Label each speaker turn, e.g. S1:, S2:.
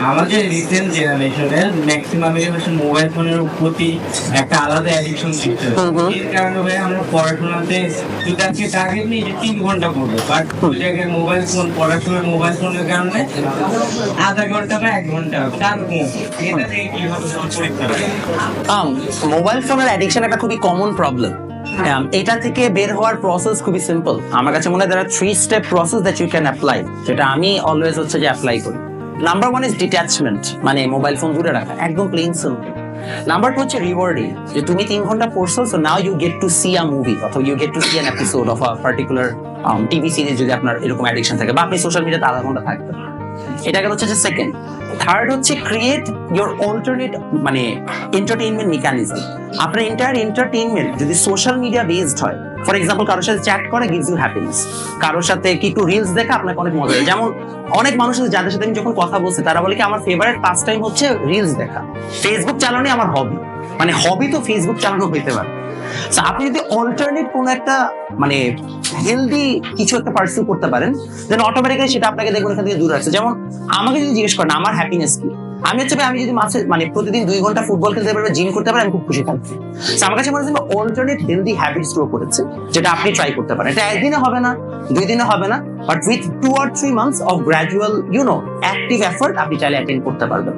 S1: আমাদের রিসেন্ট জেনারেশনের maximum mobile ফোনের প্রতি একটা আলাদা অ্যাডিকশন সৃষ্টি হচ্ছে। এর কারণে ভাই আমরা পড়াশোনাতে যদি আজকে টার্গেট নিই যে 3 ঘন্টা পড়বো, বাট ওই জায়গায় মোবাইল ফোন পড়াশোনার মোবাইল ফোনের কারণে আধা ঘন্টা বা 1 ঘন্টা তার কম। এটা থেকে কিভাবে করতে হবে?
S2: মোবাইল ফোনের অ্যাডিকশন একটা খুবই কমন প্রবলেম। এটা থেকে বের হওয়ার প্রসেস খুবই সিম্পল। আমার কাছে মনে হয় there are 3 step process that you can apply, যেটা আমি অলওয়েজ হচ্ছে যে অ্যাপ্লাই করি। নাম্বার 1 ইজ ডিট্যাচমেন্ট, মানে মোবাইল ফোন দূরে রাখা, একদম প্লেন সিম্পল। নাম্বার 2 হচ্ছে রিওয়ার্ডিং, যে তুমি 3 ঘন্টা পড়ছো, so now you get to see a movie অথবা you get to see an episode of a particular TV series যদি আপনার এরকম অ্যাডিকশন থাকে, বা আপনি সোশ্যাল মিডিয়াতে আধা ঘন্টা থাকবেন। এটা গেল হচ্ছে যে সেকেন্ড। থার্ড হচ্ছে ক্রিয়েট ইউর অল্টারনেট, মানে এন্টারটেইনমেন্ট মেকানিজম। আপনার এন্টায়ার এন্টারটেইনমেন্ট যদি সোশ্যাল মিডিয়া বেসড হয়, ফর এক্সাম্পল কারোর সাথে চ্যাট করে গিভস ইউ হ্যাপিনেস, কারোর সাথে কি একটু রিলস দেখা আপনাকে অনেক মজা দেয়। যেমন অনেক মানুষ আছে যাদের সাথে আমি যখন কথা বলছি তারা বলে কি আমার ফেভারিট পাস টাইম হচ্ছে রিলস দেখা, ফেসবুক চালানোই আমার হবি। মানে হবি তো ফেসবুক চালানো হইতে পারে। আপনি যদি অল্টারনেট কোনো একটা মানে হেলদি কিছু একটা পার্সু করতে পারেন, দেন অটোমেটিক্যালি সেটা আপনাকে দেখবেন এখান থেকে দূরে রাখছে। যেমন আমাকে যদি জিজ্ঞেস করেন আমার হ্যাপিনেস কি, আমি হচ্ছে আমি যদি মাসে মানে প্রতিদিন 2 ঘন্টা ফুটবল খেলতে পারবো, জিম করতে পারি, আমি খুব খুশি থাকছি। আমার কাছে মনে হচ্ছে অল্টারনেট হেলদি হ্যাবিটস গ্রো করেছে, যেটা আপনি ট্রাই করতে পারেন। এটা একদিনে হবে না, 2 দিনে হবে না, but with 2 or 3 months of gradual active effort আপনি চাইলে অ্যাটেন্ড করতে পারবেন।